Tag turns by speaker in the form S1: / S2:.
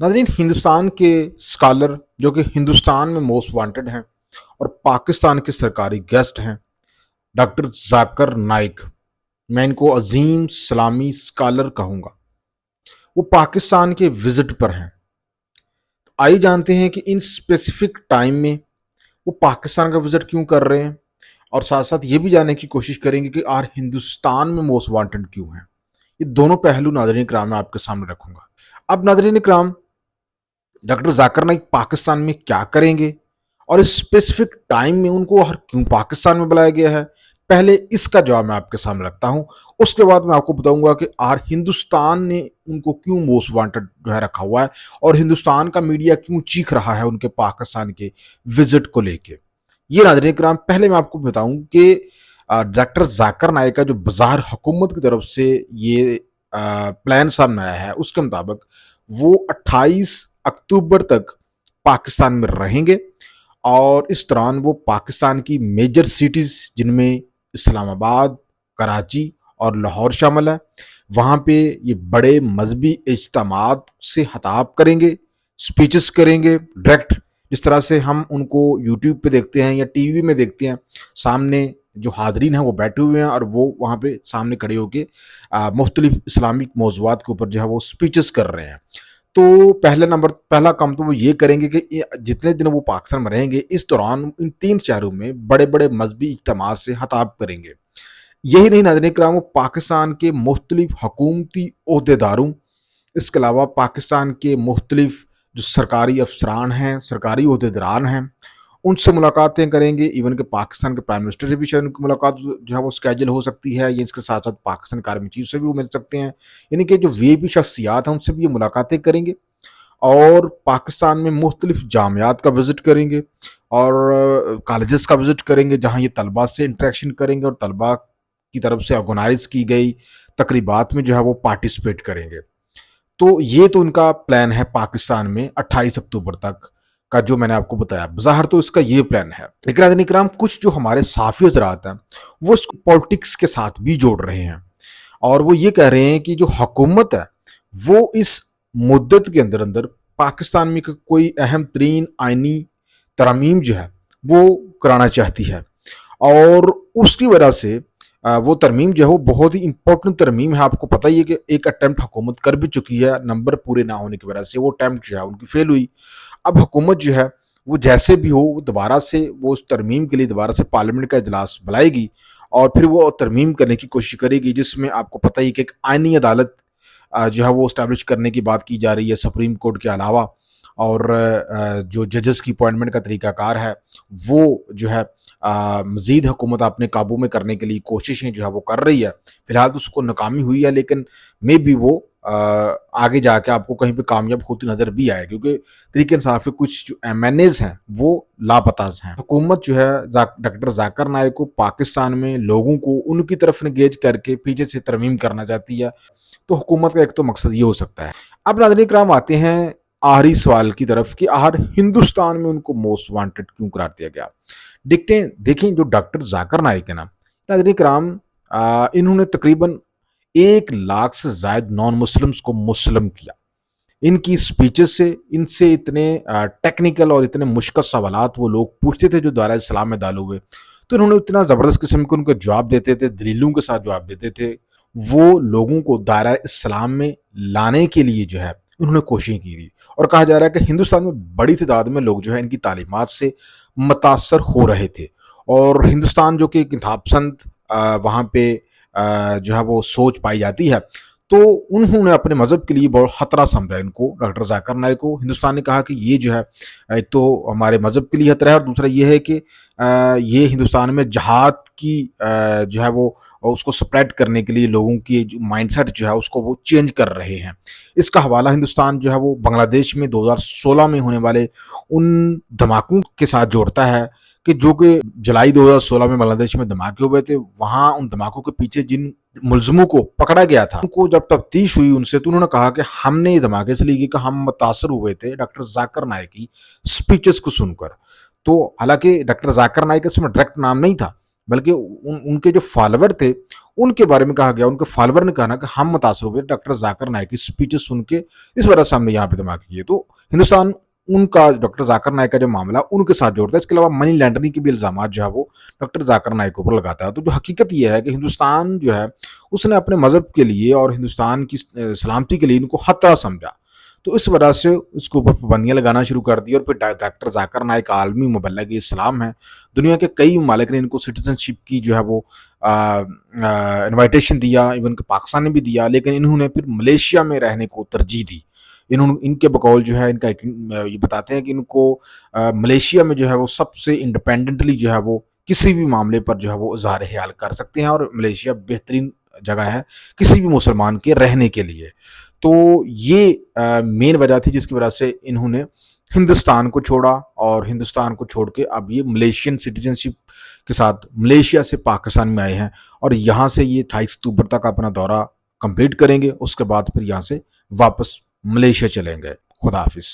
S1: नाज़रीन, हिंदुस्तान के स्कॉलर जो कि हिंदुस्तान में मोस्ट वांटेड हैं और पाकिस्तान के सरकारी गेस्ट हैं, डॉक्टर जाकिर नाइक। मैं इनको अजीम सलामी स्कॉलर कहूँगा। वो पाकिस्तान के विजिट पर हैं। आइए जानते हैं कि इन स्पेसिफिक टाइम में वो पाकिस्तान का विजिट क्यों कर रहे हैं, और साथ साथ ये भी जानने की कोशिश करेंगे कि आर हिंदुस्तान में मोस्ट वांटेड क्यों हैं। ये दोनों पहलू नाज़रीन इकराम मैं आपके सामने रखूंगा। अब नाज़रीन इकराम, डॉक्टर जाकिर नाइक पाकिस्तान में क्या करेंगे और इस स्पेसिफिक टाइम में उनको हर क्यों पाकिस्तान में बुलाया गया है, पहले इसका जवाब मैं आपके सामने रखता हूं। उसके बाद मैं आपको बताऊंगा कि आर हिंदुस्तान ने उनको क्यों मोस्ट वांटेड जो है रखा हुआ है और हिंदुस्तान का मीडिया क्यों चीख रहा है उनके पाकिस्तान के विजिट को लेके। ये नाज़रीन इकराम, पहले मैं आपको बताऊं कि डॉक्टर जाकिर नाइक का जो बाजार हुकूमत की तरफ से ये प्लान सामने आया है, उसके मुताबिक वो 28 अक्टूबर तक पाकिस्तान में रहेंगे और इस दौरान वो पाकिस्तान की मेजर सिटीज़ जिनमें इस्लामाबाद, कराची और लाहौर शामिल है, वहाँ पे ये बड़े मजहबी इज्तिमात से खिताब करेंगे, स्पीचेस करेंगे डायरेक्ट, जिस तरह से हम उनको यूट्यूब पे देखते हैं या टीवी में देखते हैं। सामने जो हाजरीन हैं वो बैठे हुए हैं और वो वहाँ पे सामने खड़े होकर मुख्तलिफ इस्लामिक मौज़ूआत के ऊपर जो है वो स्पीचेस कर रहे हैं। तो पहला काम तो वो ये करेंगे कि जितने दिन वो पाकिस्तान में रहेंगे, इस दौरान इन 3 शहरों में बड़े-बड़े मजहबी इज्तिमा से खिताब करेंगे। यही नहीं नाज़रीन इकराम, वो पाकिस्तान के मुख्तलिफ हुकूमती ओहदेदारों, इसके अलावा पाकिस्तान के मुख्तलिफ जो सरकारी अफसरान हैं, सरकारी ओहदेदारान हैं, उनसे मुलाकातें करेंगे। इवन कि पाकिस्तान के प्राइम मिनिस्टर से भी शायद उनकी मुलाकात जो है वो स्केड्यूल हो सकती है, या इसके साथ साथ पाकिस्तान के आर्मी चीफ से भी वो मिल सकते हैं। यानी कि जो वीआईपी शख्सियात हैं उनसे भी ये मुलाकातें करेंगे और पाकिस्तान में मुख्तलिफ जामियात का विज़िट करेंगे और कॉलेजेस का विज़िट करेंगे, जहाँ ये तलबा से इंटरेक्शन करेंगे और तलबा की तरफ से ऑर्गेनाइज की गई तकरीबात में जो है वो पार्टिसिपेट करेंगे। तो ये तो उनका प्लान है पाकिस्तान में 28 अक्टूबर तक का, जो मैंने आपको बताया। ज़ाहिर तो इसका ये प्लान है, लेकिन नाज़रीन इकराम, कुछ जो हमारे साफ़ी हज़रात हैं वो इसको पॉलिटिक्स के साथ भी जोड़ रहे हैं और वो ये कह रहे हैं कि जो हुकूमत है वो इस मुद्दत के अंदर अंदर पाकिस्तान में कोई अहम तरीन आइनी तरमीम जो है वो कराना चाहती है और उसकी वजह से वो तरमीम जो है वो बहुत ही इंपॉर्टेंट तरमीम है। आपको पता ही है कि एक अटेम्प्ट हुकूमत कर भी चुकी है, नंबर पूरे ना होने की वजह से वो अटेम्प्ट जो है उनकी फेल हुई। अब हुकूमत जो है वो जैसे भी हो वो दोबारा से वो उस तरमीम के लिए दोबारा से पार्लियामेंट का इजलास बुलाएगी और फिर वो तरमीम करने की कोशिश करेगी, जिसमें आपको पता ही कि एक आइनी अदालत जो है वो इस्टेब्लिश करने की बात की जा रही है सुप्रीम कोर्ट के अलावा। और जो जजेस की अपॉइंटमेंट का तरीकाकार है वो जो है मज़ीद हुकूमत अपने काबू में करने के लिए कोशिशें जो है वो कर रही है। फ़िलहाल तो उसको नाकामी हुई है, लेकिन मे बी वो आगे जाके आपको कहीं पे कामयाब होती नज़र भी आए, क्योंकि तरीके इंसाफ के कुछ जो एमएनएज़ हैं वो लापता हैं। हुकूमत जो है डॉक्टर जाकिर नाइक को पाकिस्तान में लोगों को उनकी तरफ इंगेज करके पीछे से तरमीम करना चाहती है। तो हुकूमत का एक तो मकसद ये हो सकता है। अब नाज़रीन इकराम, आते हैं आखिरी सवाल की तरफ कि आखिर हिंदुस्तान में उनको मोस्ट वांटेड क्यों करार दिया गया। देखें जो डॉक्टर जाकिर नाइक है ना नाज़रीन इकराम, इन्होंने तकरीबन 1 लाख से ज़ायद नॉन मुस्लिम्स को मुस्लिम किया। इनकी स्पीचेस से इनसे इतने टेक्निकल और इतने मुश्किल सवालात वो लोग पूछते थे जो दायरा इस्लाम में दाल हुए, तो इन्होंने इतना ज़बरदस्त किस्म के उनके जवाब देते थे, दलीलों के साथ जवाब देते थे। वो लोगों को दायरा इस्लाम में लाने के लिए जो है उन्होंने कोशिश की थी और कहा जा रहा है कि हिंदुस्तान में बड़ी तादाद में लोग जो है इनकी तालीमात से मुतासर हो रहे थे और हिंदुस्तान जो कि एक इंतहापसंद वहाँ पे जो है वो सोच पाई जाती है, तो उन्होंने अपने मज़हब के लिए बहुत ख़तरा समझा इनको, डॉक्टर जाकिर नाइक को। हिंदुस्तान ने कहा कि ये जो है एक तो हमारे मज़हब के लिए ख़तरा है और दूसरा ये है कि ये हिंदुस्तान में जहाद की जो है वो उसको स्प्रेड करने के लिए लोगों की जो माइंडसेट जो है उसको वो चेंज कर रहे हैं। इसका हवाला हिंदुस्तान जो है वो बांग्लादेश में 2016 में होने वाले उन धमाकों के साथ जोड़ता है कि जो कि जुलाई 2016 में बांग्लादेश में धमाके हुए थे। वहाँ उन धमाकों के पीछे जिन मुलजमों को पकड़ा गया था, उनको जब तफ्तीश हुई उनसे, तो उन्होंने कहा कि हमने ये धमाके इसलिए किए कि हम मुतासर हुए थे डॉक्टर जाकिर नाइक की स्पीचेस को सुनकर। तो हालांकि डॉक्टर जाकिर नाइक इसमें डायरेक्ट नाम नहीं था, बल्कि उनके जो फॉलोवर थे उनके बारे में कहा गया, उनके फॉलोवर ने कहा ना कि हम मुतासर हुए डॉक्टर जाकिर नाइक की स्पीचेस सुन के, इस वजह से हमने यहाँ पे धमाके किए। तो हिंदुस्तान उनका डॉक्टर जाकिर नाइक का जो मामला उनके साथ जोड़ता है। इसके अलावा मनी लैंडरिंग के भी इल्जाम जो है वो डॉक्टर जाकिर नाइक के ऊपर लगाता है। तो जो हकीकत ये है कि हिंदुस्तान जो है उसने अपने मजहब के लिए और हिंदुस्तान की सलामती के लिए इनको खतरा समझा, तो इस वजह से उसके ऊपर पाबंदियाँ लगाना शुरू कर दी। और फिर डॉक्टर जाकिर नाइक आलमी मुबल्लिग इस्लाम है, दुनिया के कई ममालिक ने इनको सिटीजनशिप की जो है वो इनविटेशन दिया, इवन कि पाकिस्तान ने भी दिया, लेकिन इन्होंने फिर मलेशिया में रहने को तरजीह दी। इन्होंने इनके बकौल जो है इनका ये बताते हैं कि इनको मलेशिया में जो है वो सबसे इंडिपेंडेंटली जो है वो किसी भी मामले पर जो है वो इजहार ख्याल कर सकते हैं, और मलेशिया बेहतरीन जगह है किसी भी मुसलमान के रहने के लिए। तो ये मेन वजह थी जिसकी वजह से इन्होंने हिंदुस्तान को छोड़ा, और हिंदुस्तान को छोड़ के अब ये मलेशियन सिटीजनशिप के साथ मलेशिया से पाकिस्तान में आए हैं, और यहाँ से ये 28 अक्टूबर तक अपना दौरा कंप्लीट करेंगे। उसके बाद फिर यहाँ से वापस मलेशिया चलेंगे। खुदा हाफिज।